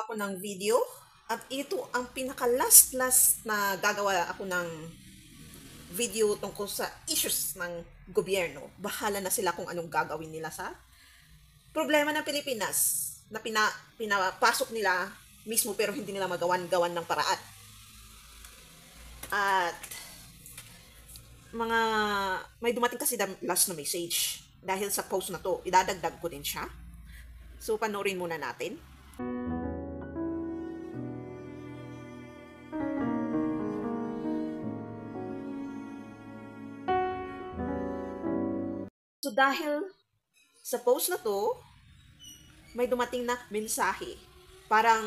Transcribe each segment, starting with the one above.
gagawa ko ng video at ito ang pinaka-last na gagawa ako ng video tungkol sa issues ng gobyerno. Bahala na sila kung anong gagawin nila sa problema ng Pilipinas na pinapasok nila mismo pero hindi nila magawan ng paraan. At may dumating kasi last na message dahil sa post na to, idadagdag ko din siya. So, panoorin muna natin. So, dahil sa post na to, may dumating na mensahe. Parang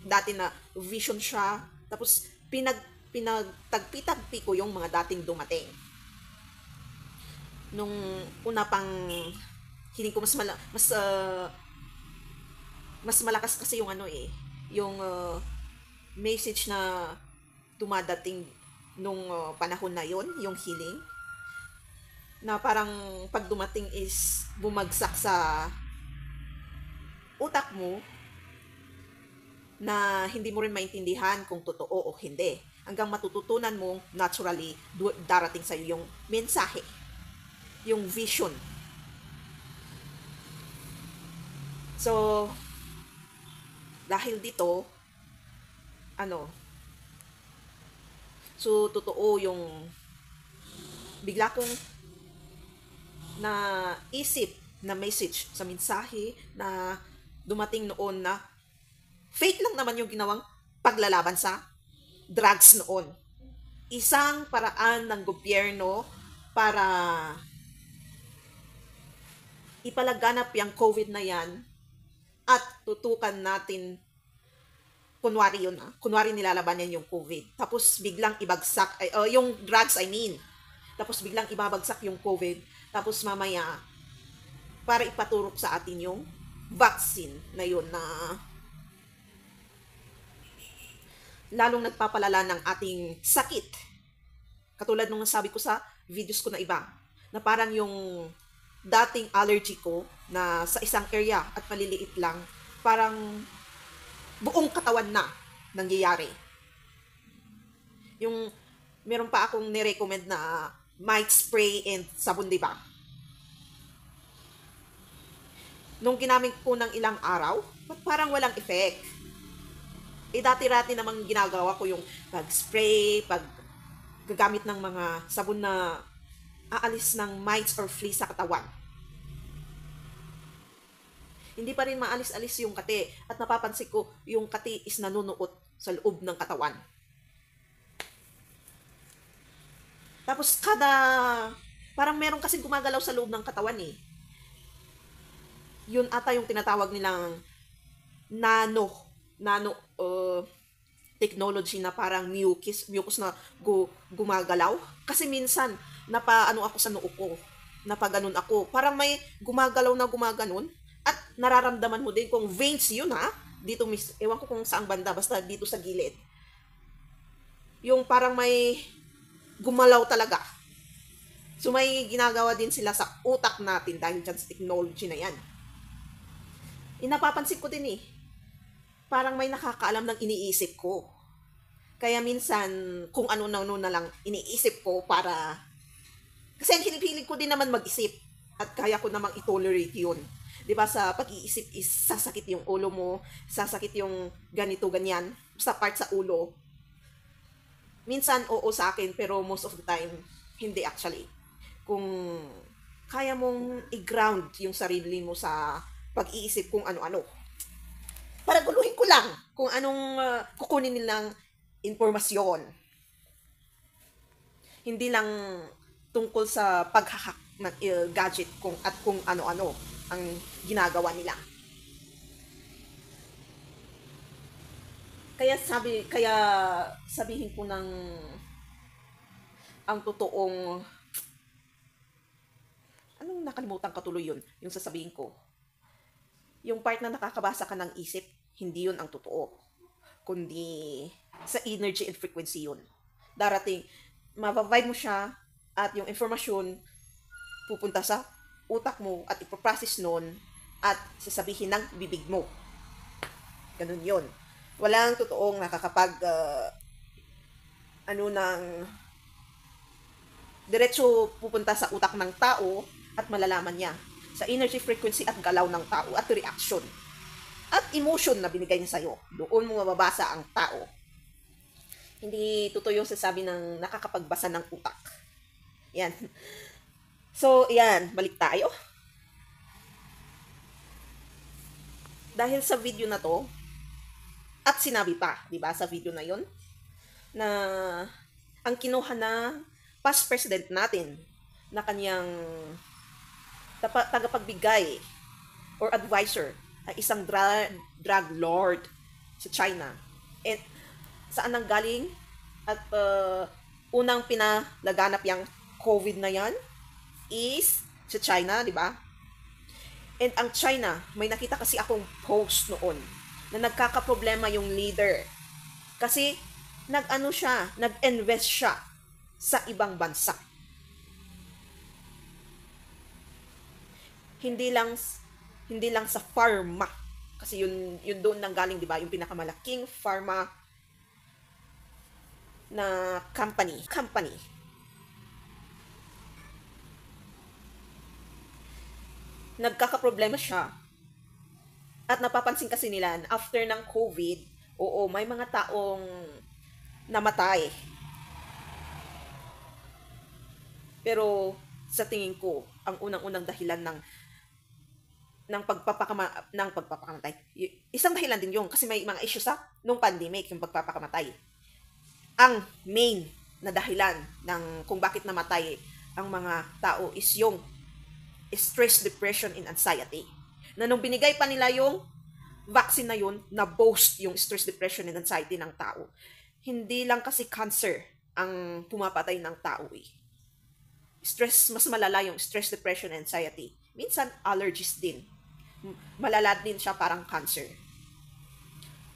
dati na vision siya, tapos pinagtagpi-tagpi ko yung mga dating dumating. Nung una pang hiling ko mas malakas kasi yung yung message na dumadating nung panahon na yon, yung healing na parang pag dumating is bumagsak sa utak mo na hindi mo rin maintindihan kung totoo o hindi. Hanggang matututunan mo naturally darating sa iyo yung mensahe, yung vision. So, dahil dito, so totoo yung bigla kong na isip na message sa mensahe na dumating noon na fake lang naman yung ginawang paglalaban sa drugs noon. Isang paraan ng gobyerno para ipalaganap yung COVID na yan at tutukan natin, kunwari yun kunwari nilalaban yan yung COVID. Tapos biglang ibagsak, yung drugs tapos biglang ibabagsak yung COVID. Tapos mamaya, para ipaturok sa atin yung vaccine na yun na lalong nagpapalala ng ating sakit. Katulad nung nasabi ko sa videos ko na iba, na parang yung dating allergy ko na sa isang area at maliliit lang, parang buong katawan na nangyayari. Yung meron pa akong nirecommend na might spray and sabon, diba? Nung ginamit ko ng ilang araw, parang walang effect. Dati-rati namang ginagawa ko yung pag-spray, gagamit ng mga sabon na aalis ng mites or fleas sa katawan. Hindi pa rin maalis-alis yung kati at napapansin ko yung kati is nanunuot sa loob ng katawan. Tapos parang meron kasi gumagalaw sa loob ng katawan eh. Yun ata yung tinatawag nilang nano technology na parang mucus na gumagalaw. Kasi minsan, ako sa noo ko, napaganon ako. Parang may gumagalaw na gumaganon at nararamdaman mo din kung veins yun dito, ewan ko kung saang banda, basta dito sa gilid. Yung parang may gumalaw talaga. So may ginagawa din sila sa utak natin dahil dyan sa technology na yan. Napapansin ko din parang may nakakaalam ng iniisip ko. Kaya minsan, kung ano na lang iniisip ko para... Kasi ang hinipilig ko din naman mag-isip. At kaya ko namang i-tolerate yun. Diba sa pag-iisip is sasakit yung ulo mo, sasakit yung ganito, ganyan, sa part sa ulo. Minsan, oo sa akin, pero most of the time, hindi actually. Kung kaya mong i-ground yung sarili mo sa pag-iisip kung ano-ano. Para guluhin ko lang kung anong kukunin nilang impormasyon. Hindi lang tungkol sa pag-hack ng gadget at kung ano-ano ang ginagawa nila. Kaya sabihin ko ng ang totoong nakalimutan ko tuloy yun, yung sasabihin ko. Yung part na nakakabasa ka ng isip, hindi yun ang totoo. Kundi sa energy and frequency yun. Darating, ma-vibe mo siya at yung informasyon pupunta sa utak mo at ipoprocess nun at sasabihin ng bibig mo. Ganun yun. Walang totoong nakakapag, ano ng, diretso pupunta sa utak ng tao at malalaman niya sa energy frequency at galaw ng tao at reaction at emotion na binigay niya sa'yo. Doon mo mababasa ang tao. Hindi totoo yung sasabi ng nakakapagbasa ng utak. Yan. So, yan. Balik tayo. Dahil sa video na to, at sinabi pa, di ba, sa video na yon na ang kinuha na past president natin na kanyang tagapagbigay or advisor ay isang drug lord sa China. And saan nang galing at unang pinalaganap yung COVID na yan is sa China, di ba? And ang China, may nakita kasi akong post noon na nagkakaproblema yung leader. Kasi nag-invest siya sa ibang bansa. Hindi lang sa pharma. Kasi yun doon nang galing, di ba? Yung pinakamalaking pharma na company. Nagkakaproblema siya. At napapansin kasi nila, after ng COVID, oo, may mga taong namatay. Pero sa tingin ko, ang unang-unang dahilan ng pagpapakamatay. Isang dahilan din 'yung kasi may mga issues sa nung pandemic, yung pagpapakamatay. Ang main na dahilan ng kung bakit namatay ang mga tao is yung stress, depression, and anxiety. Na nung binigay pa nila yung vaccine na yun, na-boast yung stress, depression, and anxiety ng tao. Hindi lang kasi cancer ang pumapatay ng tao eh. Stress, mas malala yung stress, depression, and anxiety. Minsan, allergies din. Malala din siya parang cancer.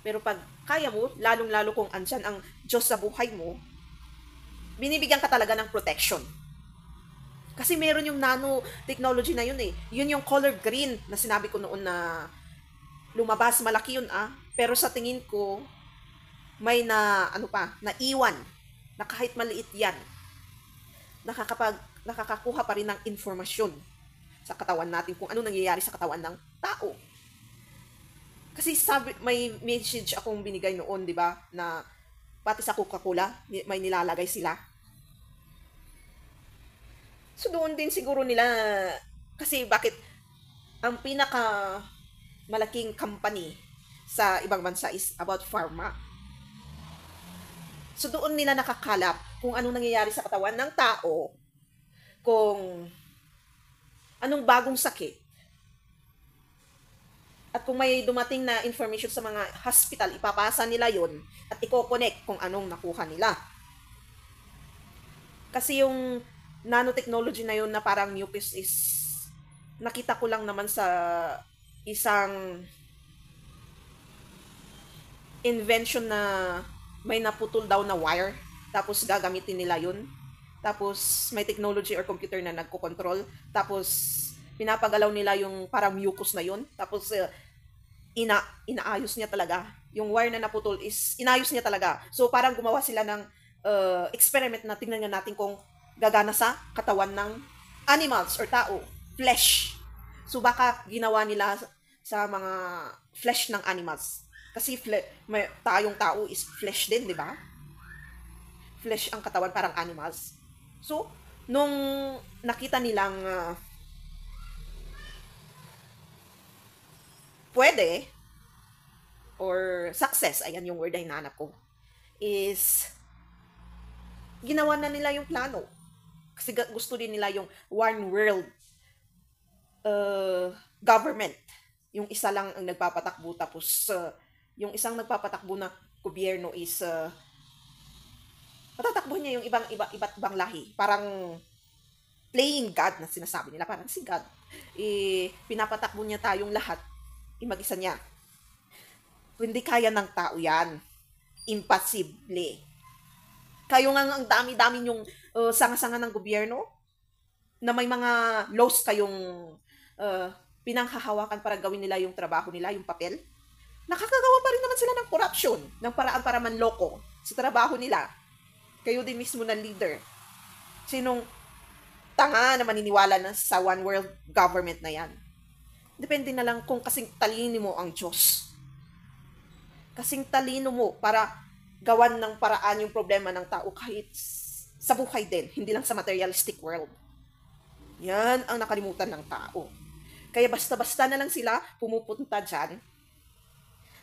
Pero pag kaya mo, lalong-lalo kung andyan ang Diyos sa buhay mo, binibigyan ka talaga ng protection. Kasi meron yung nanotechnology na yun eh. Yun yung color green na sinabi ko noon na lumabas, malaki yun ah. Pero sa tingin ko, may naiwan na kahit maliit yan, nakakakuha pa rin ng informasyon sa katawan natin kung ano nangyayari sa katawan ng tao. Kasi may message akong binigay noon, di ba, na pati sa Coca-Cola, may nilalagay sila. So doon din siguro nila, kasi bakit ang pinaka malaking company sa ibang bansa is about pharma. So doon nila nakakalap kung anong nangyayari sa katawan ng tao, kung anong bagong sakit. At kung may dumating na information sa mga hospital, ipapasa nila yon at i-connect kung anong nakuha nila. Kasi yung nanotechnology na yun na parang mucus is nakita ko lang naman sa isang invention na may naputol daw na wire, tapos gagamitin nila yun. Tapos may technology or computer na nagko-control, tapos pinapagalaw nila yung parang mucus na yun, tapos inaayos niya talaga. Yung wire na naputol is inayos niya talaga. So parang gumawa sila ng experiment na tingnan natin kung gagana sa katawan ng animals or tao, flesh. So baka ginawa nila sa mga flesh ng animals. Kasi tayong tao is flesh din, di ba? Flesh ang katawan, parang animals. So, nung nakita nilang pwede or success, ayan yung word na hinahanap ko, is ginawa na nila yung plano. Kasi gusto din nila yung one world government. Yung isa lang ang nagpapatakbo, tapos yung isang nagpapatakbo na gobyerno is patatakbo niya yung iba't ibang lahi. Parang playing God na sinasabi nila. Parang si God. Pinapatakbo niya tayong lahat. Mag-isa niya. Hindi kaya ng tao yan. Impossible. Kayo nga ang dami-dami yung sanga-sanga ng gobyerno na may mga laws kayong pinanghahawakan para gawin nila yung trabaho nila, yung papel. nakakagawa pa rin naman sila ng corruption, ng paraan para manloko sa trabaho nila. Kayo din mismo na leader. Sinong tanga na maniniwala na sa one world government na yan? Depende na lang kung kasing talino mo ang Diyos. Kasing talino mo para gawan ng paraan yung problema ng tao kahit sa buhay din, hindi lang sa materialistic world. Yan ang nakalimutan ng tao. Kaya basta-basta na lang sila pumupunta dyan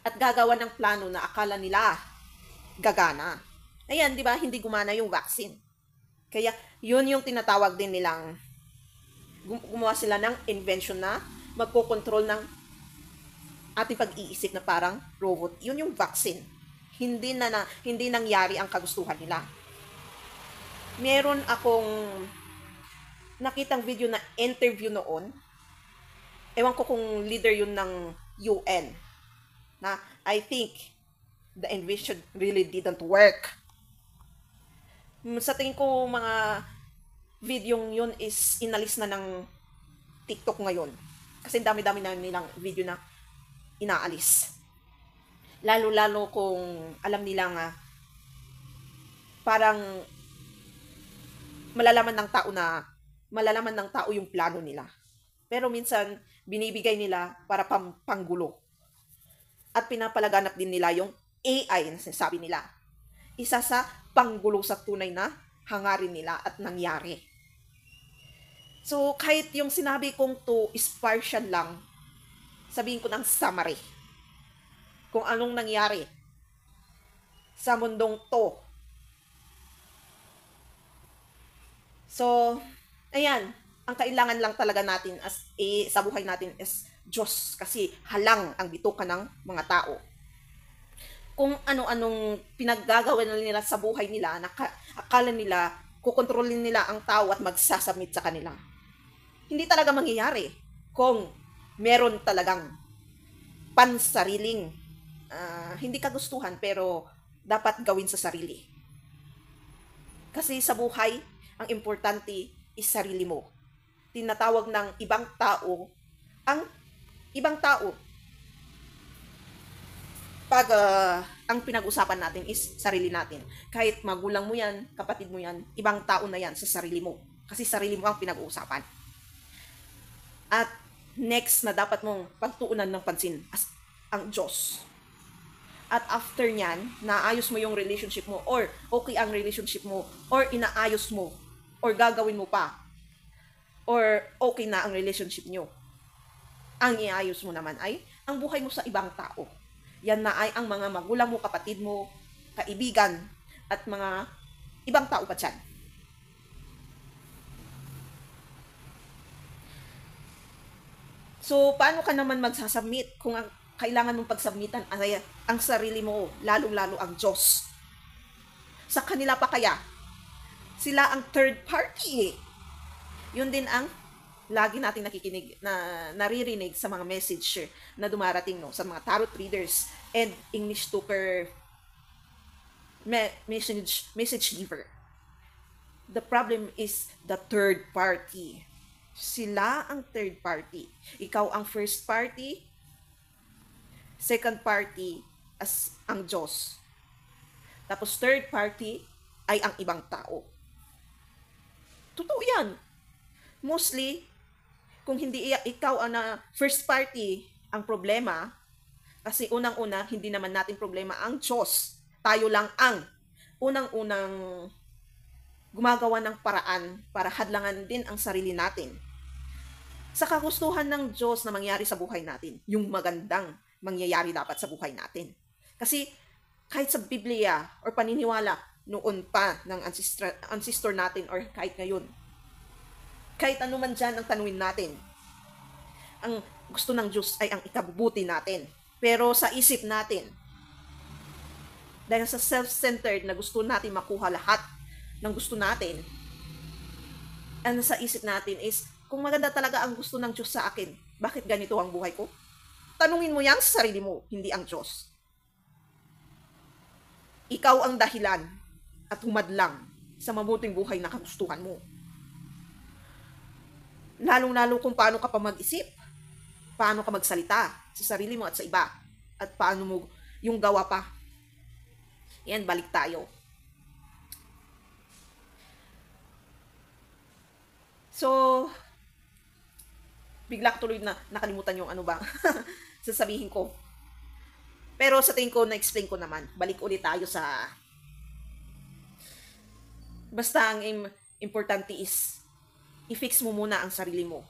at gagawa ng plano na akala nila gagana. Ayan, di ba? Hindi gumana yung vaccine. Kaya yun yung tinatawag din nilang gumawa sila ng invention na magkocontrol ng ating pag-iisip na parang robot. Yun yung vaccine. Hindi nangyari ang kagustuhan nila. Meron akong nakitang video na interview noon. Ewan ko kung leader yun ng UN. Na I think the invention really didn't work. Sa tingin ko, mga videong yun is inalis na ng TikTok ngayon. Kasi dami-dami na nilang video na inaalis. Lalo-lalo kung alam nila nga parang malalaman ng tao yung plano nila. Pero minsan, binibigay nila para panggulo. At pinapalaganap din nila yung AI na sinasabi nila. Isa sa panggulo sa tunay na hangarin nila at nangyari. So, kahit yung sinabi kong to is partial lang, sabihin ko ng summary. Kung anong nangyari sa mundong to. So, ayan, ang kailangan lang talaga natin sa buhay natin is Diyos, kasi halang ang bituka ng mga tao. Kung ano-anong pinaggagawa nila sa buhay nila, akala nila, kukontrolin nila ang tao at magsasubmit sa kanila. Hindi talaga mangyayari kung meron talagang pansariling, hindi kagustuhan, pero dapat gawin sa sarili. Kasi sa buhay, ang importante is sarili mo. Tinatawag ng ibang tao, ang ibang tao, pag ang pinag-usapan natin is sarili natin. Kahit magulang mo yan, kapatid mo yan, ibang tao na yan sa sarili mo. Kasi sarili mo ang pinag-uusapan. At next na dapat mong pagtuunan ng pansin as ang Diyos. At after nyan, naayos mo yung relationship mo, or okay ang relationship mo, or inaayos mo, or gagawin mo pa, or okay na ang relationship nyo. Ang iayos mo naman ay ang buhay mo sa ibang tao. Yan na ay ang mga magulang mo, kapatid mo, kaibigan, at mga ibang tao pa dyan. So, paano ka naman magsasubmit kung ang kailangan mong pagsubmitan ay ang sarili mo, lalong-lalo ang Diyos? Sa kanila pa kaya? Sila ang third party eh. Yun din ang lagi nating nakikinig, naririnig sa mga message na dumarating sa mga tarot readers and English talker message giver. The problem is the third party. Sila ang third party. Ikaw ang first party, second party as ang Diyos. Tapos third party ay ang ibang tao. Totoo yan. Mostly, kung hindi ikaw ang first party ang problema, kasi unang-una, hindi naman natin problema ang Diyos. Tayo lang ang unang-unang gumagawa ng paraan para hadlangan din ang sarili natin. Sa kagustuhan ng Diyos na mangyari sa buhay natin, yung magandang mangyayari dapat sa buhay natin. Kasi kahit sa Biblia or paniniwala noon pa ng ancestor natin or kahit ngayon, kahit ano man dyan ang tanungin natin, ang gusto ng Diyos ay ang ikabubuti natin. Pero sa isip natin, dahil sa self-centered na gusto natin makuha lahat ng gusto natin, ang sa isip natin is, kung maganda talaga ang gusto ng Diyos sa akin, bakit ganito ang buhay ko? Tanungin mo yan sa sarili mo, hindi ang Diyos. Ikaw ang dahilan at humadlang sa mabuting buhay na kagustuhan mo. Lalong-lalo kung paano ka pa mag-isip, paano ka magsalita sa sarili mo at sa iba. at paano mo yung gawa pa. Yan, balik tayo. So, bigla ko tuloy na nakalimutan yung ano ba sasabihin ko. Pero sa tingin ko, na-explain ko naman. Balik ulit tayo sa... Basta ang importante is, i-fix mo muna ang sarili mo.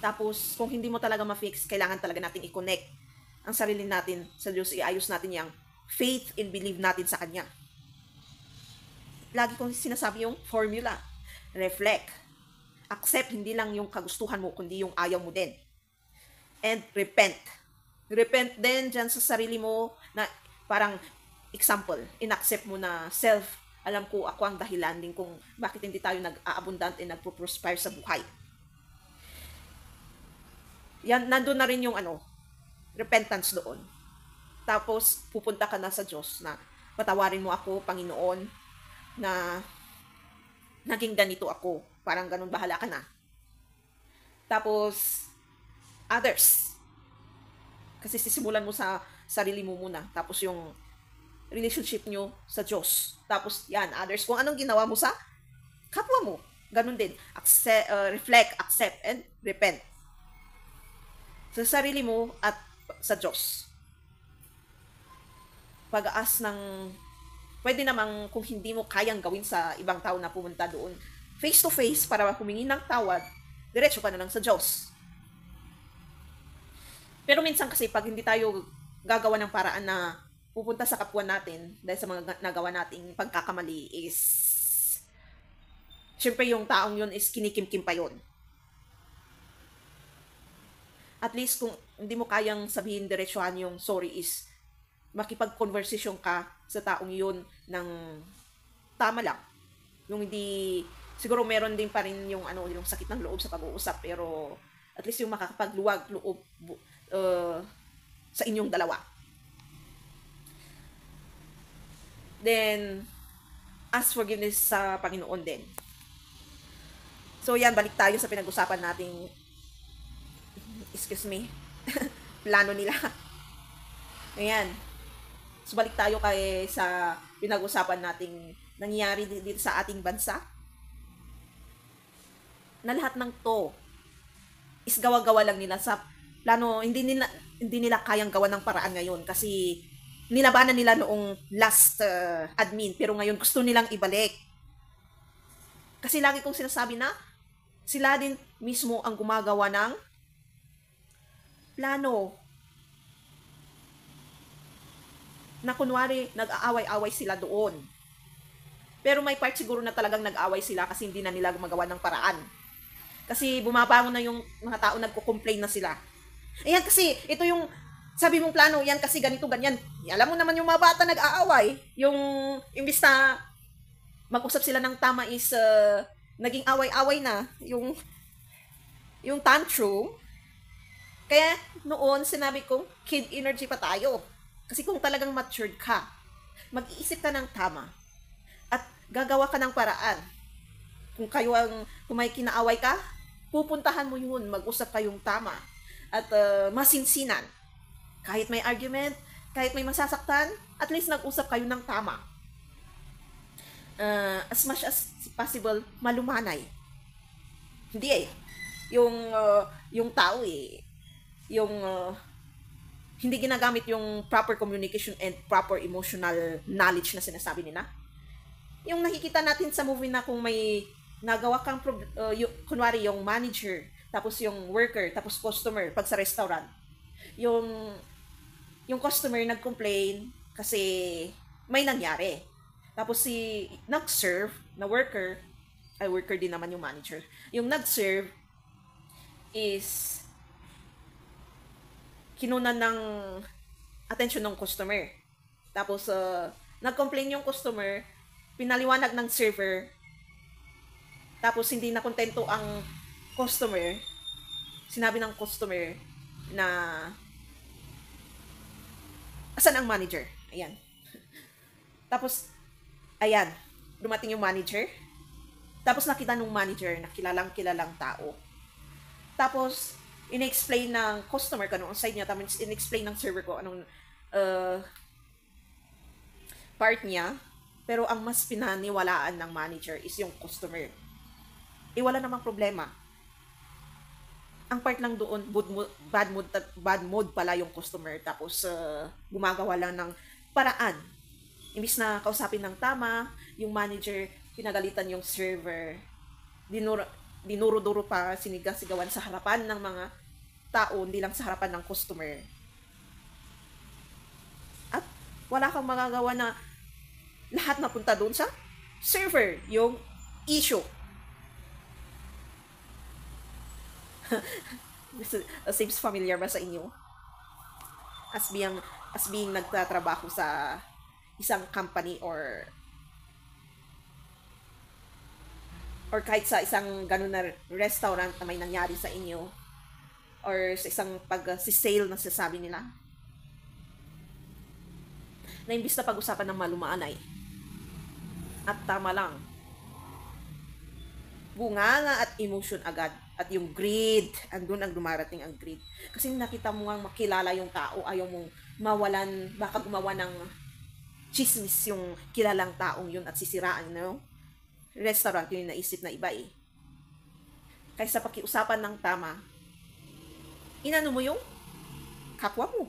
Tapos, kung hindi mo talaga ma-fix, kailangan talaga natin i-connect ang sarili natin sa Diyos. Iayos natin yung faith and believe natin sa Kanya. Lagi kong sinasabi yung formula. Reflect. Accept, hindi lang yung kagustuhan mo, kundi yung ayaw mo din. And repent. Repent din dyan sa sarili mo na parang example, inaccept mo na alam ko ako ang dahilan din kung bakit hindi tayo nag-aabundant and nagpo-prosper sa buhay. Yan, nandun na rin yung repentance doon. Tapos, pupunta ka na sa Diyos na patawarin mo ako, Panginoon, na naging ganito ako. Parang ganun, bahala ka na. Tapos, others. Kasi sisimulan mo sa sarili mo muna. Tapos yung relationship nyo sa Diyos. Tapos yan, others. Kung anong ginawa mo sa kapwa mo. Ganun din. Reflect, accept, and repent. Sa sarili mo at sa Diyos. Pag-aas ng... Pwede namang kung hindi mo kayang gawin sa ibang tao na pumunta doon, face to face para humingi ng tawad, diretso ka na lang sa Diyos. Pero minsan kasi pag hindi tayo gagawa ng paraan na pupunta sa kapwa natin dahil sa mga nagawa nating pagkakamali is syempre yung taong yun is kinikimkim pa yun. At least kung hindi mo kayang sabihin diretsuhan yung sorry is makipag-conversation ka sa taong yun ng tama lang. Yung hindi, siguro meron din pa rin yung yung sakit ng loob sa pag-uusap, pero at least yung makakapagluwag loob sa inyong dalawa. Then, ask forgiveness sa Panginoon din. So yan, balik tayo sa pinag-usapan nating, excuse me, plano nila. Ayan. So balik tayo sa pinag-usapan nating nangyayari dito sa ating bansa. Na lahat ng to is gawa-gawa lang nila sa plano, hindi nila kayang gawa ng paraan ngayon kasi nilabanan nila noong last admin, pero ngayon gusto nilang ibalik. Kasi lagi kong sinasabi na sila din mismo ang gumagawa ng plano. Na kunwari nag-aaway-away sila doon. Pero may part siguro na talagang nag-aaway sila kasi hindi na nila gumagawa ng paraan. Kasi bumabangon na yung mga tao, nagko-complain na sila. Ayan kasi, ito yung sabi mong plano, yan kasi ganito, ganyan. Alam mo naman yung mga bata nag-aaway. Yung imbis na mag-usap sila ng tama is naging away-away na. Yung tantrum. Kaya noon sinabi ko, kid energy pa tayo. Kasi kung talagang matured ka, mag-iisip ka ng tama. At gagawa ka ng paraan. Kung may kinaaway ka, pupuntahan mo yun, mag-usap kayong tama. At masinsinan. Kahit may argument, kahit may masasaktan, at least nag-usap kayo ng tama. As much as possible, malumanay. Hindi yung tao hindi ginagamit yung proper communication and proper emotional knowledge na sinasabi nila. Yung nakikita natin sa movie na kung may nagawa kang kunwari yung manager, tapos yung worker, tapos customer pag sa restaurant. Yung customer nag-complain kasi may nangyari. Tapos si nag-serve na worker din naman yung manager. Yung nag-serve is kinunan ng attention ng customer. Tapos nag-complain yung customer, pinaliwanag ng server, tapos hindi na kontento ang customer, sinabi ng customer na asan ang manager? Ayan. Tapos, ayan, dumating yung manager. Tapos nakita nung manager na kilalang tao. Tapos, in-explain ng customer ko anong side niya, tapos in-explain ng server ko anong uh, part niya. Pero ang mas pinaniwalaan ng manager is yung customer. Wala namang problema. Ang part lang doon, bad mood pala yung customer. Tapos, gumagawa lang ng paraan. Imbis na kausapin ng tama, yung manager, pinagalitan yung server. Dinuro-duro pa, sinigasigawan sa harapan ng mga tao, hindi lang sa harapan ng customer. At wala kang magagawa na lahat napunta doon sa server, yung issue. Seems familiar ba sa inyo? As being nagtatrabaho sa isang company or kahit sa isang ganun na restaurant na may nangyari sa inyo or sa isang pag-sale na sasabi nila na imbis na pag-usapan ng malumanay at tama lang, bunganga at emotion agad. At yung greed, andun ang dumarating ang greed. Kasi nakita mo nga makilala yung tao, ayaw mong mawalan, baka gumawa ng chismis yung kilalang taong yun at sisiraan, no? Restaurant, yun yung naisip na iba eh. Kaysa pakiusapan ng tama, inano mo yung kapwa mo.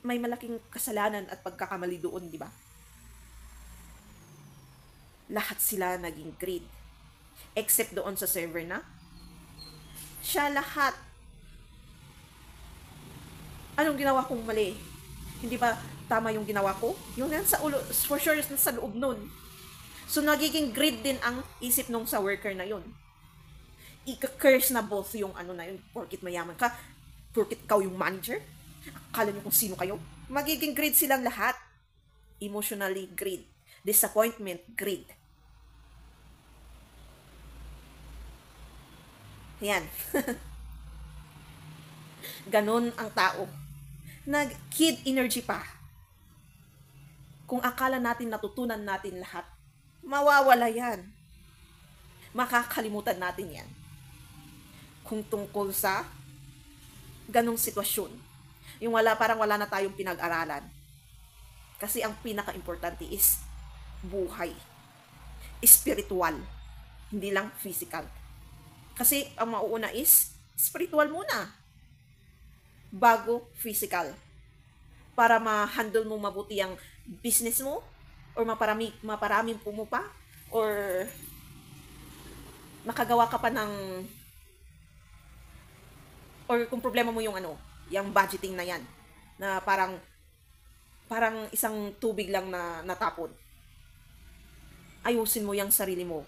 May malaking kasalanan at pagkakamali doon, di ba? Lahat sila naging greed. Except doon sa server na siya lahat. Anong ginawa kong mali? Hindi ba tama yung ginawa ko? Yung nasa ulo, for sure, nasa loob nun. So, nagiging greed din ang isip nung sa worker na yun. Ika-curse na both yung ano na yun, porkit mayaman ka, porkit ikaw yung manager, akala nyo kung sino kayo. Magiging greed silang lahat. Emotionally greed. Disappointment, greed. Yan. Ganon ang tao. Nag-kid energy pa. Kung akala natin natutunan natin lahat, mawawala yan. Makakalimutan natin yan. Kung tungkol sa ganong sitwasyon. Yung parang wala na tayong pinag-aralan. Kasi ang pinaka-importante is buhay. Spiritual. Hindi lang physical. Kasi ang mauuna is spiritual muna bago physical. Para ma-handle mo mabuti ang business mo or maparaming pumupa or makagawa ka pa ng or kung problema mo yung yung budgeting na yan na parang isang tubig lang na natapon. Ayusin mo yung sarili mo.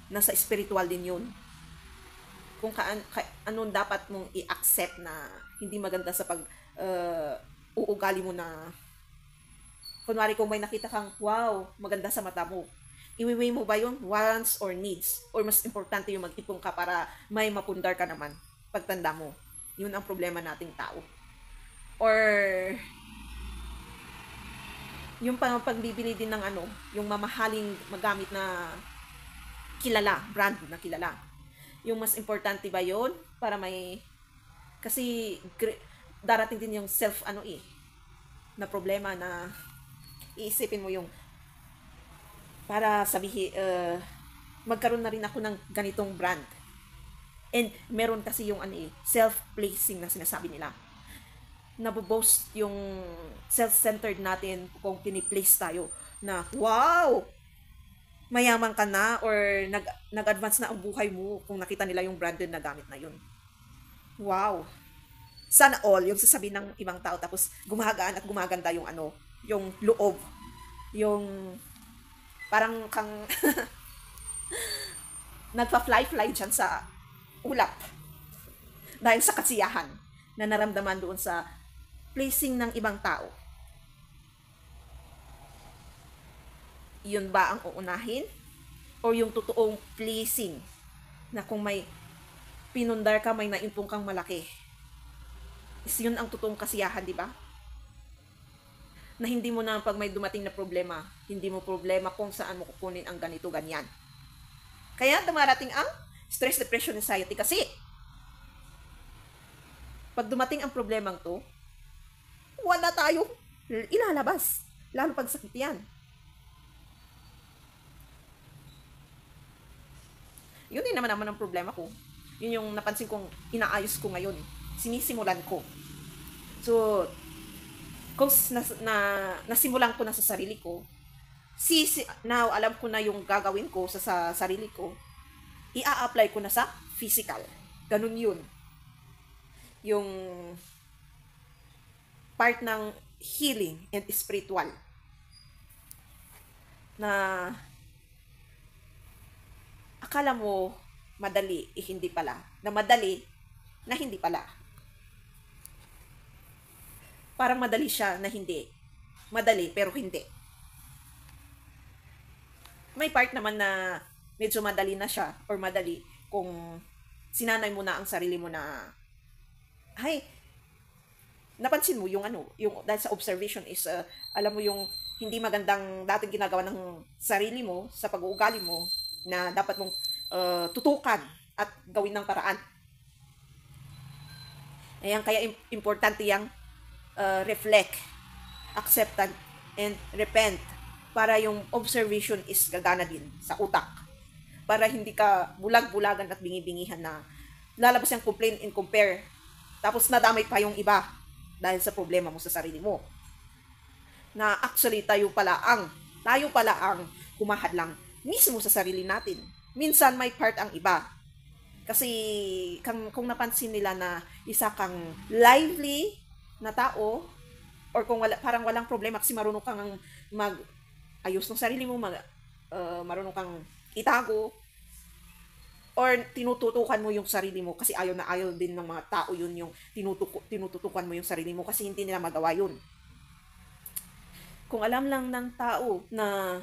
Nasa spiritual din yun. Kung anong dapat mong i-accept na hindi maganda sa uugali mo na kunwari kung may nakita kang wow, maganda sa mata mo, iwiweigh mo ba yun wants or needs or mas importante yung mag-ipon ka para may mapundar ka naman pagtanda mo. Yun ang problema nating tao. Or yung pagbibili din ng yung mamahaling magamit na kilala, brand na kilala. Yung mas importante ba yun? Para may... Kasi darating din yung na problema na iisipin mo yung para sabihin, magkaroon na rin ako ng ganitong brand. And meron kasi yung self-placing na sinasabi nila. Naboboast yung self-centered natin kung piniplace tayo na, wow! Mayaman ka na or nag-advance na ang buhay mo kung nakita nila yung branded na gamit na yun. Wow! Sana all, yung sasabihin ng ibang tao tapos gumagaan at gumaganda yung yung loob. Yung parang kang nagpa-fly dyan sa ulap. Dahil sa kasiyahan na naramdaman doon sa placing ng ibang tao. Yun ba ang uunahin? O yung totoong pleasing na kung may pinundar ka, may naimpong kang malaki. Is yun ang totoong kasiyahan, di ba? Na hindi mo na pag may dumating na problema, hindi mo problema kung saan mo kukunin ang ganito, ganyan. Kaya dumarating ang stress, depression, anxiety kasi pag dumating ang problemang to, wala tayong ilalabas. Lalo pag sakit yan. Yun din naman ang problema ko. Yun yung napansin kong inaayos ko ngayon. Sinisimulan ko. So, kung nasimulan ko na sa sarili ko, now alam ko na yung gagawin ko sa sarili ko, ia-apply ko na sa physical. Ganun yun. Yung part ng healing and spiritual na akala mo madali, hindi pala. Na madali, na hindi pala. Parang madali siya na hindi. Madali, pero hindi. May part naman na medyo madali na siya or madali kung sinanay mo na ang sarili mo na ay, napansin mo yung dahil sa observation is, alam mo yung hindi magandang dating ginagawa ng sarili mo sa pag-uugali mo na dapat mong tutukan at gawin ng paraan. Ayan, kaya importante yung reflect, accept, and repent para yung observation is gagana din sa utak. Para hindi ka bulag-bulagan at bingi-bingihan na lalabas yung complain and compare. Tapos nadamay pa yung iba dahil sa problema mo sa sarili mo. Na actually tayo pala ang humahadlang mismo sa sarili natin. Minsan may part ang iba. Kasi kung napansin nila na isa kang lively na tao or kung parang walang problema kasi marunong kang mag-ayos ng sarili mo, marunong kang itago or tinututukan mo yung sarili mo kasi ayaw na ayaw din ng mga tao yun yung tinututukan mo yung sarili mo kasi hindi nila magawa yun. Kung alam lang ng tao na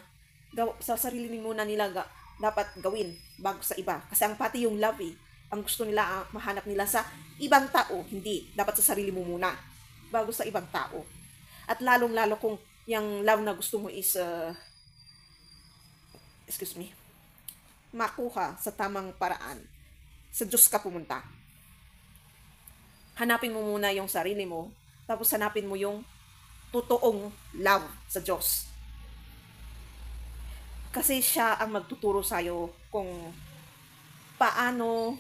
sa sarili mo na nila dapat gawin bago sa iba. Kasi ang pati yung love ang gusto nila mahanap nila sa ibang tao, hindi. Dapat sa sarili mo muna bago sa ibang tao. At lalong-lalo kung yung love na gusto mo is makuha sa tamang paraan. Sa Diyos ka pumunta. Hanapin mo muna yung sarili mo, tapos hanapin mo yung totoong love sa Diyos. Kasi siya ang magtuturo sa'yo kung paano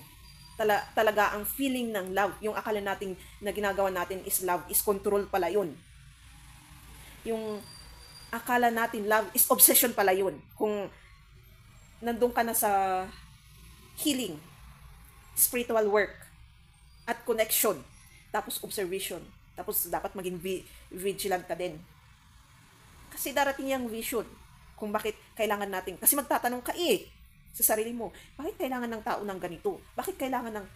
talaga ang feeling ng love. Yung akala natin na ginagawa natin is love, is control pala yun. Yung akala natin love is obsession pala yun. Kung nandun ka na sa healing, spiritual work, at connection, tapos observation, tapos dapat maging vigilant ka din. Kasi darating yung vision kung bakit kailangan natin. Kasi magtatanong ka sa sarili mo, bakit kailangan ng tao ng ganito? Bakit kailangan ng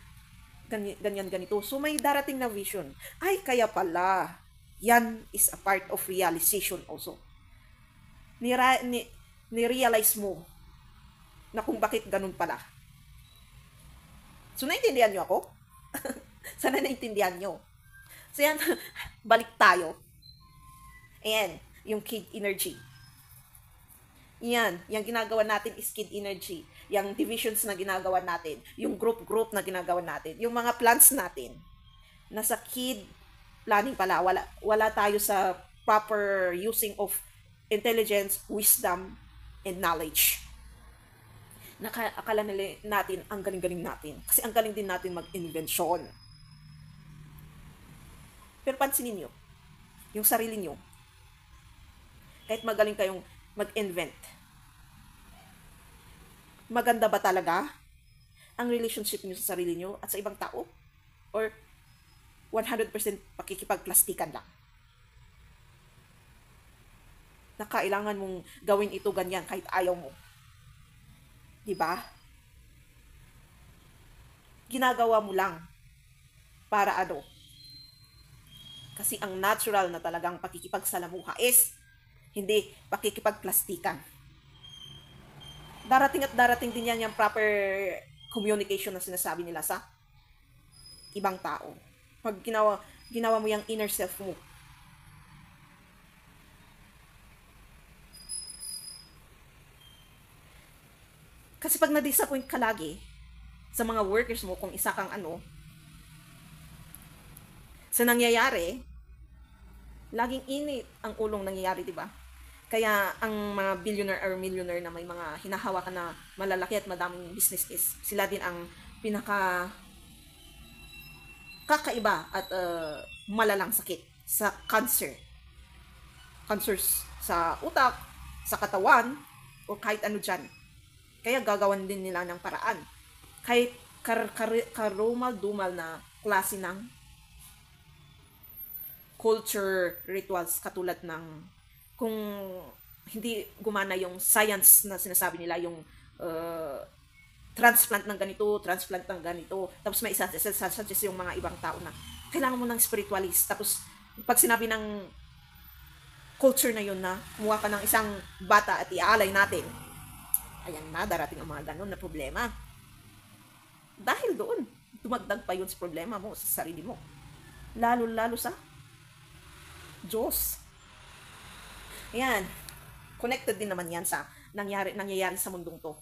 ganyan-ganito? So may darating na vision. Ay, kaya pala, yan is a part of realization also. Ni-realize mo na kung bakit ganun pala. So, naintindihan nyo ako? Sana naintindihan nyo. So, yan, balik tayo. Ayan, yung kid energy. Yan, yung ginagawa natin is kid energy. Yung divisions na ginagawa natin. Yung group na ginagawa natin. Yung mga plans natin. Nasa kid planning pala. Wala tayo sa proper using of intelligence, wisdom, and knowledge. Akala nila natin, ang galing-galing natin. Kasi ang galing din natin mag-invention. Pero pansinin nyo, yung sarili nyo, kahit magaling kayong mag-invent, maganda ba talaga ang relationship nyo sa sarili nyo at sa ibang tao? Or 100% pakikipagplastikan lang? Na kailangan mong gawin ito ganyan kahit ayaw mo. Diba? Ginagawa mo lang para ano? Kasi ang natural na talagang pakikipagsalamuha is hindi pakikipagplastikan. Darating at darating din yan yung proper communication na sinasabi nila sa ibang tao. Pag ginawa mo yung inner self mo. Kasi pag na-disappoint ka lagi sa mga workers mo, kung isa kang Sa nangyayari, laging init ang ulong nangyayari, di ba? Kaya ang mga billionaire or millionaire na may mga hinahawakan na malalaki at madaming business is, sila din ang pinaka kakaiba at malalang sakit sa cancer. Cancers sa utak, sa katawan, o kahit ano dyan. Kaya gagawan din nila ng paraan. Kahit karumal-dumal na klase ng culture rituals katulad ng kung hindi gumana yung science na sinasabi nila, yung transplant ng ganito, tapos may suggest yung mga ibang tao na kailangan mo ng spiritualist, tapos pag sinabi ng culture na yun na kumuha ka ng isang bata at iaalay natin, ayan na, darating ang mga ganun na problema. Dahil doon, dumagdag pa yun sa problema mo, sa sarili mo. Lalo-lalo sa Diyos. Ayan, connected din naman yan sa nangyayari sa mundong to.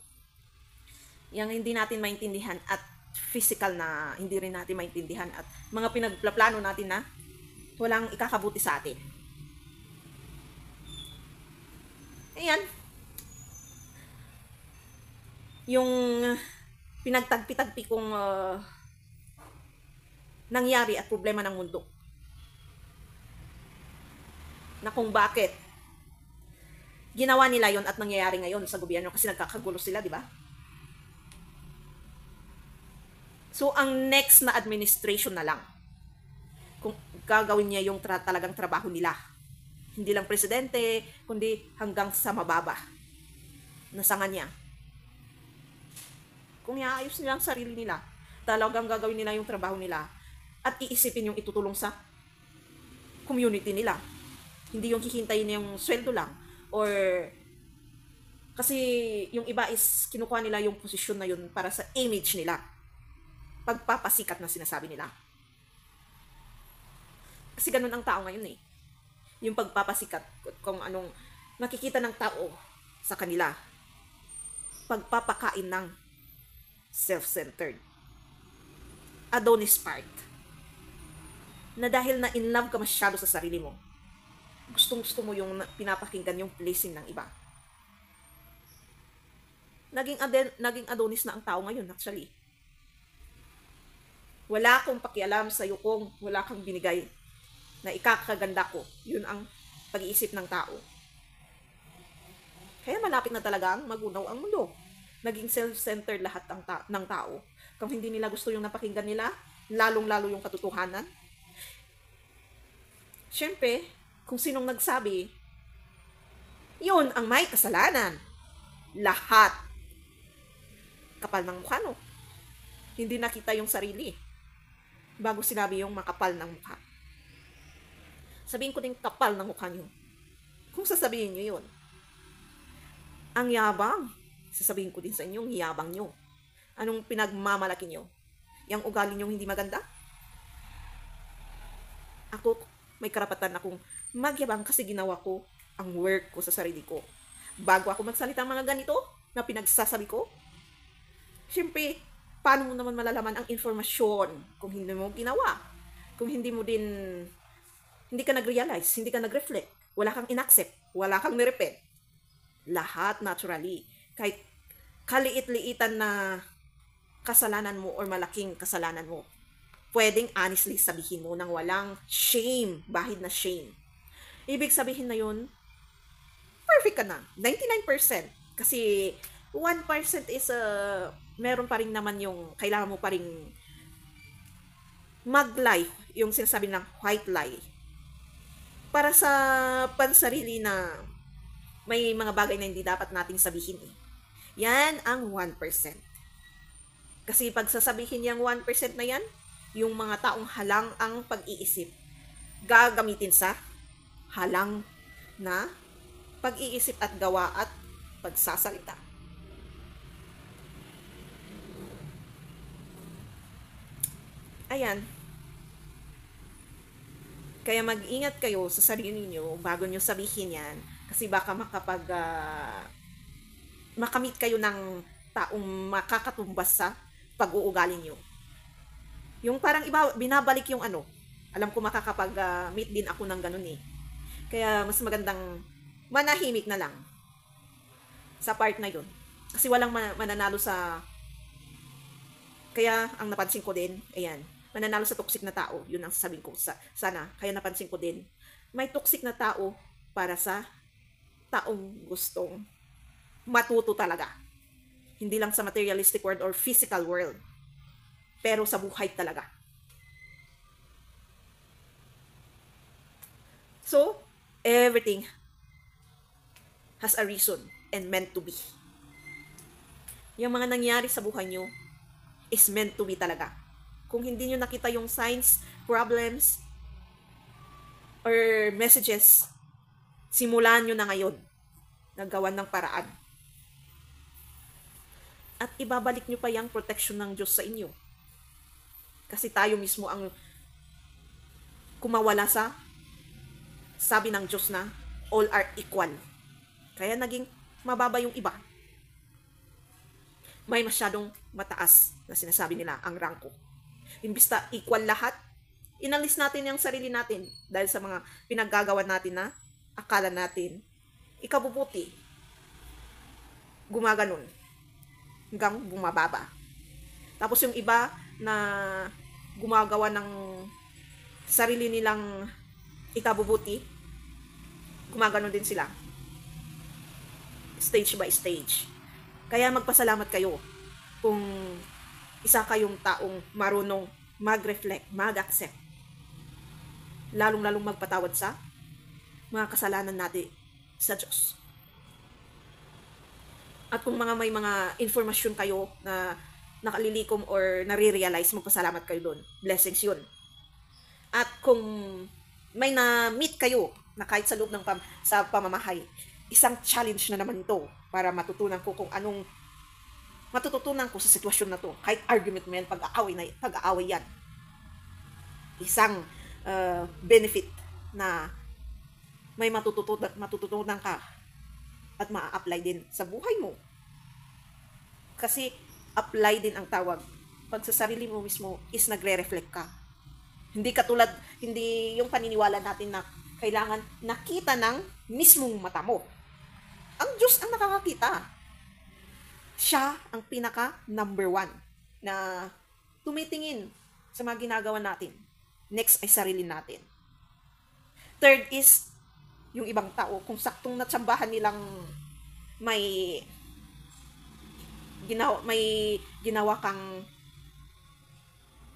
Yang hindi natin maintindihan at physical na hindi rin natin maintindihan at mga pinagplano natin na walang ikakabuti sa atin. Ayan. Yung pinagtagpi-tagpi kong nangyari at problema ng mundo. Na kung bakit ginawa nila yon at nangyayari ngayon sa gobyerno kasi nagkakagulo sila, di ba? So, ang next na administration na lang, kung gagawin niya yung talagang trabaho nila. Hindi lang presidente, kundi hanggang sa mababa na sanga niya. Kung iaayos nila ang sarili nila, talagang gagawin nila yung trabaho nila at iisipin yung itutulong sa community nila. Hindi yung hihintayin yung sweldo lang or kasi yung iba is kinukuha nila yung posisyon na yun para sa image nila. Pagpapasikat na sinasabi nila. Kasi ganun ang tao ngayon eh. Yung pagpapasikat kung anong nakikita ng tao sa kanila. Pagpapakain ng self-centered. Adonis part. Na dahil na in love ka masyado sa sarili mo, gustong-gusto mo yung pinapakinggan yung blessing ng iba. Naging Adonis na ang tao ngayon actually. Wala akong pakialam sa iyo kung wala kang binigay na ikakaganda ko. Yun ang pag-iisip ng tao. Kaya malapit na talaga ang magunaw ang mundo. Naging self-centered lahat ng tao. Kung hindi nila gusto yung napakinggan nila, lalong-lalo yung katotohanan. Siyempre, kung sinong nagsabi, yun ang may kasalanan. Lahat. Kapal ng mukha, no? Hindi nakita yung sarili. Bago sinabi yung makapal ng mukha. Sabihin ko din kapal ng mukha nyo. Kung sasabihin nyo yun. Ang yabang. Sasabihin ko din sa inyo, ang yabang nyo. Anong pinagmamalaki nyo? Yang ugali nyo hindi maganda? Ako, may karapatan akong magyabang kasi ginawa ko ang work ko sa sarili ko. Bago ako magsalita mga ganito na pinagsasabi ko, siyempre, paano mo naman malalaman ang informasyon kung hindi mo ginawa? Kung hindi mo din, hindi ka nag-realize, hindi ka nag-reflect, wala kang inaccept, wala kang nirepent. Lahat naturally. Kahit kaliit-liitan na kasalanan mo or malaking kasalanan mo, pwedeng honestly sabihin mo nang walang shame, bahid na shame. Ibig sabihin na yun, perfect ka na. 99%. Kasi 1% is, meron pa rin naman yung, kailangan mo pa rin mag-lie, yung sinasabi ng white lie. Para sa pansarili na may mga bagay na hindi dapat nating sabihin eh. Yan ang 1%. Kasi pag sasabihin yung 1% na yan, yung mga taong halang ang pag-iisip, gagamitin sa halang na pag-iisip at gawa at pagsasalita. Ayan. Kaya mag-ingat kayo sa sarili niyo bago niyo sabihin yan. Kasi baka makamit kayo ng taong makakatumbas sa pag-uugali niyo. Yung parang iba, binabalik yung ano, Alam ko makakapag-meet din ako ng ganun eh. Kaya mas magandang manahimik na lang sa part na yun. Kasi walang mananalo sa... Kaya ang napansin ko din, ayan, mananalo sa toxic na tao. Yun ang sasabihin ko sana. Kaya napansin ko din, may toxic na tao para sa taong gustong matuto talaga. Hindi lang sa materialistic world or physical world, pero sa buhay talaga. So, everything has a reason and meant to be. Yung mga nangyari sa buhay nyo is meant to be talaga. Kung hindi nyo nakita yung signs, problems, or messages, simulan nyo na ngayon na gawan ng paraan. At ibabalik nyo pa yung protection ng Diyos sa inyo. Kasi tayo mismo ang kumawala sa sabi ng Diyos na all are equal. Kaya naging mababa yung iba. May masyadong mataas na sinasabi nila ang rangko. Imbis na equal lahat, inalis natin yung sarili natin dahil sa mga pinaggagawa natin na akala natin ikabubuti. Gumaganon. Hanggang bumababa. Tapos yung iba na gumagawa ng sarili nilang ikabubuti, gumaganon din sila. Stage by stage. Kaya magpasalamat kayo kung isa kayong taong marunong mag-reflect, mag-accept. Lalong-lalong magpatawad sa mga kasalanan natin sa Diyos. At kung may mga informasyon kayo na nakalilikom or nare-realize, magpasalamat kayo doon. Blessings yun. At kung may na-meet kayo na kahit sa loob ng sa pamamahay, isang challenge na naman ito para matutunan ko kung anong matututunan ko sa sitwasyon na to. Kahit argument mo yan, pag-aaway yan. Isang benefit na may matututunan ka at maa-apply din sa buhay mo. Kasi apply din ang tawag. Pag sa sarili mo mismo is nagre-reflect ka. Hindi yung paniniwala natin na kailangan nakita ng mismong mata mo. Ang Diyos ang nakakakita. Siya ang pinaka number 1 na tumitingin sa mga ginagawa natin. Next ay sarili natin. Third is yung ibang tao, kung saktong natsambahan nilang may ginawa kang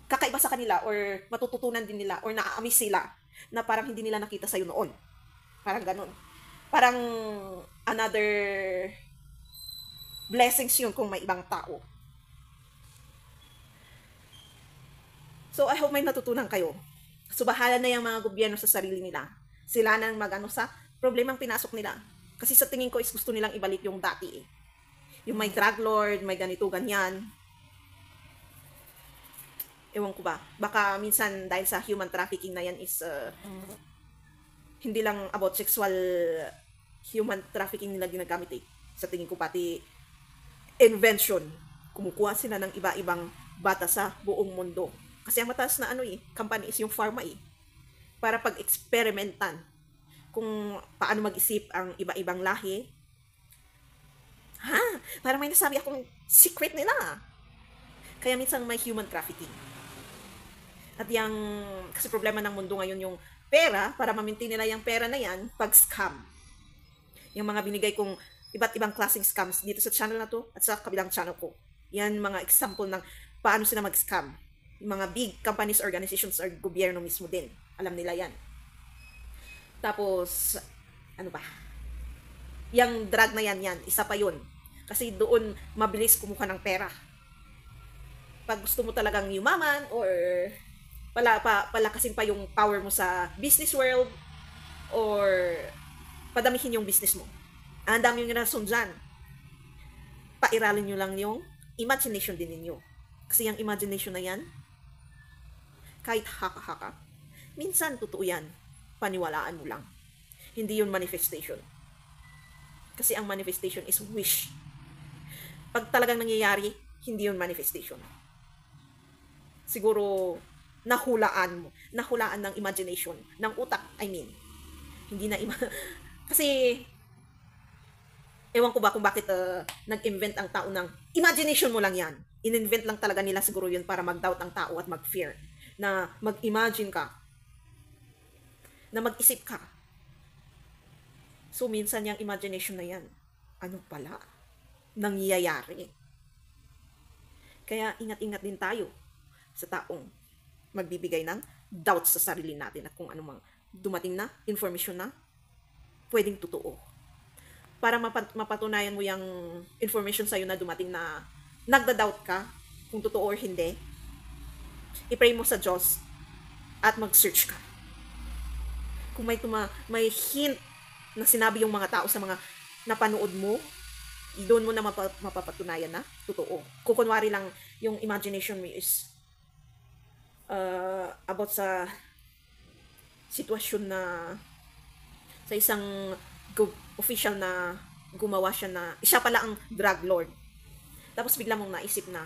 kakaiba sa kanila or matututunan din nila or naaamis sila na parang hindi nila nakita sa'yo noon. Parang ganun. Parang another blessings yun kung may ibang tao. So, I hope may natutunan kayo. So, bahala na yung mga gobyerno sa sarili nila. Sila nang magano sa problemang pinasok nila. Kasi sa tingin ko is gusto nilang ibalik yung dati eh. Yung may drug lord, may ganito, ganyan. Ewan ko ba. Baka minsan dahil sa human trafficking na yan is hindi lang about sexual human trafficking nila ginagamit eh. Sa tingin ko pati invention. Kumukuha sila ng iba-ibang bata sa buong mundo. Kasi ang mataas na company is yung pharma eh. Para pag-experimentan kung paano mag-isip ang iba-ibang lahi. Parang may nasabi akong secret nila. Kaya minsan may human trafficking. At kasi problema ng mundo ngayon yung pera, para ma-maintain nila yung pera na yan, pag-scam. Yung mga binigay kong iba't ibang klaseng scams dito sa channel na to at sa kabilang channel ko. Yan mga example ng paano sila mag-scam. Yung mga big companies, organizations, or gobyerno mismo din. Alam nila yan. Tapos, ano ba? Yung drug na yan, isa pa yun. Kasi doon, mabilis kumuha ng pera. Pag gusto mo talagang yumaman, or palakasin pa yung power mo sa business world, or padamihin yung business mo. Ang dami yung rason dyan. Pairalin nyo lang yung imagination din ninyo. Kasi yung imagination na yan, kahit haka-haka, minsan totoo yan, paniwalaan mo lang. Hindi yun manifestation. Kasi ang manifestation is wish. Pag talagang nangyayari, hindi yun manifestation. Siguro, nahulaan ng imagination, ng utak, I mean. Hindi na kasi ewan ko ba kung bakit nag-invent ang tao ng imagination mo lang yan. In-invent lang talaga nila siguro yun para mag-doubt ang tao at mag-fear. Na mag-imagine ka. Na mag-isip ka. So, minsan yung imagination na yan, ano pala? Nangyayari. Kaya, ingat-ingat din tayo sa taong magbibigay ng doubt sa sarili natin at kung anumang dumating na, information na, pwedeng totoo. Para mapatunayan mo yung information sa'yo na dumating na nagda-doubt ka kung totoo or hindi, i-pray mo sa Diyos at mag-search ka. Kung may hint na sinabi yung mga tao sa mga napanood mo, doon mo na mapapatunayan na totoo. Kung kunwari lang yung imagination mo is about sa sitwasyon na sa isang official na gumawa siya pala ang drug lord. Tapos bigla mong naisip na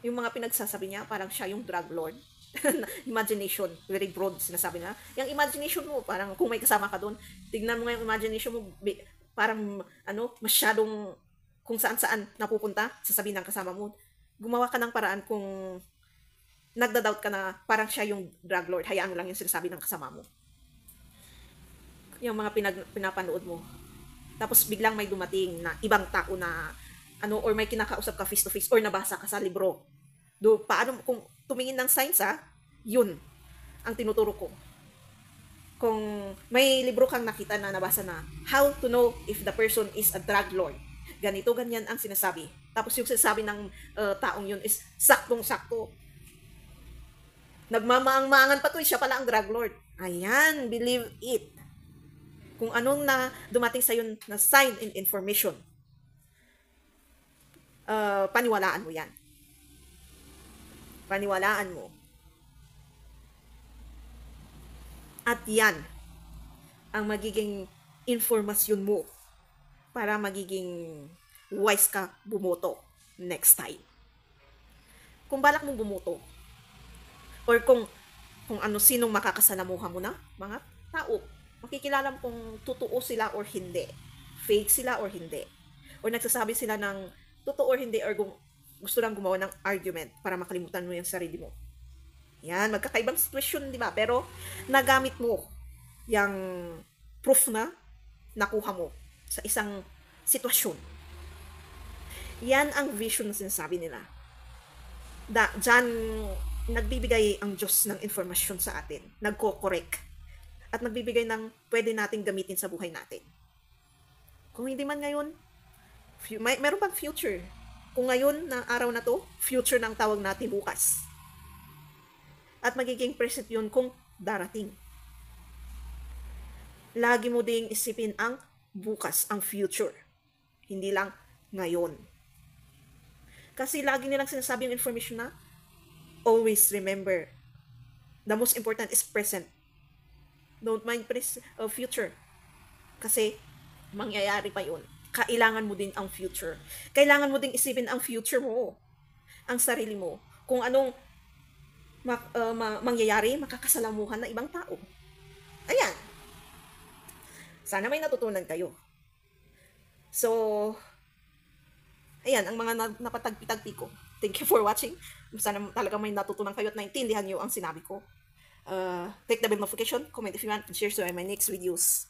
yung mga pinagsasabi niya parang siya yung drug lord. Imagination, very broad sinasabi na. Yung imagination mo, parang kung may kasama ka doon, tignan mo nga yung imagination mo, parang masyadong kung saan-saan napupunta, sasabihin ng kasama mo. Gumawa ka ng paraan kung nagda-doubt ka na parang siya yung drug lord, hayaan mo lang yung sinasabi ng kasama mo. Yung mga pinapanood mo. Tapos biglang may dumating na ibang tao na or may kinakausap ka face to face or nabasa ka sa libro. Paano kung tumingin ng signs yun ang tinuturo ko. Kung may libro kang nakita na nabasa na how to know if the person is a drug lord. Ganito, ganyan ang sinasabi. Tapos yung sinasabi ng taong yun is saktong-sakto. Nagmamaang-maangan pa to, siya pala ang drug lord. Ayan, believe it. Kung anong na dumating sa yun na sign and information, paniwalaan mo yan. Paniwalaan mo. At yan ang magiging informasyon mo para magiging wise ka bumoto next time. Kung balak mong bumoto or kung sinong makakasalamuha mo na mga tao, makikilala mo kung totoo sila or hindi, fake sila or hindi, or nagsasabi sila ng totoo or hindi, or gusto lang gumawa ng argument para makalimutan mo yung sarili mo. Yan, magkakaibang sitwasyon, di ba? Pero nagamit mo yung proof na nakuha mo sa isang sitwasyon. Yan ang vision na sinasabi nila. Diyan nagbibigay ang Diyos ng informasyon sa atin, nagko-correct, at nagbibigay ng pwede nating gamitin sa buhay natin. Kung hindi man ngayon, meron pang future. Kung ngayon, na araw na to, future ng tawag natin bukas. At magiging present yun kung darating. Lagi mo ding isipin ang bukas, ang future. Hindi lang ngayon. Kasi lagi nilang sinasabi yung information na always remember, the most important is present. Don't mind future. Kasi mangyayari pa yun. Kailangan mo din ang future. Kailangan mo din isipin ang future mo. Ang sarili mo. Kung anong mangyayari, makakasalamuhan ng ibang tao. Ayan. Sana may natutunan kayo. So, ayan, ang mga napatagpi-tagpi ko. Thank you for watching. Sana talaga may natutunan kayo at naintindihan nyo ang sinabi ko. Click the bell notification, comment if you want, and share so my next videos.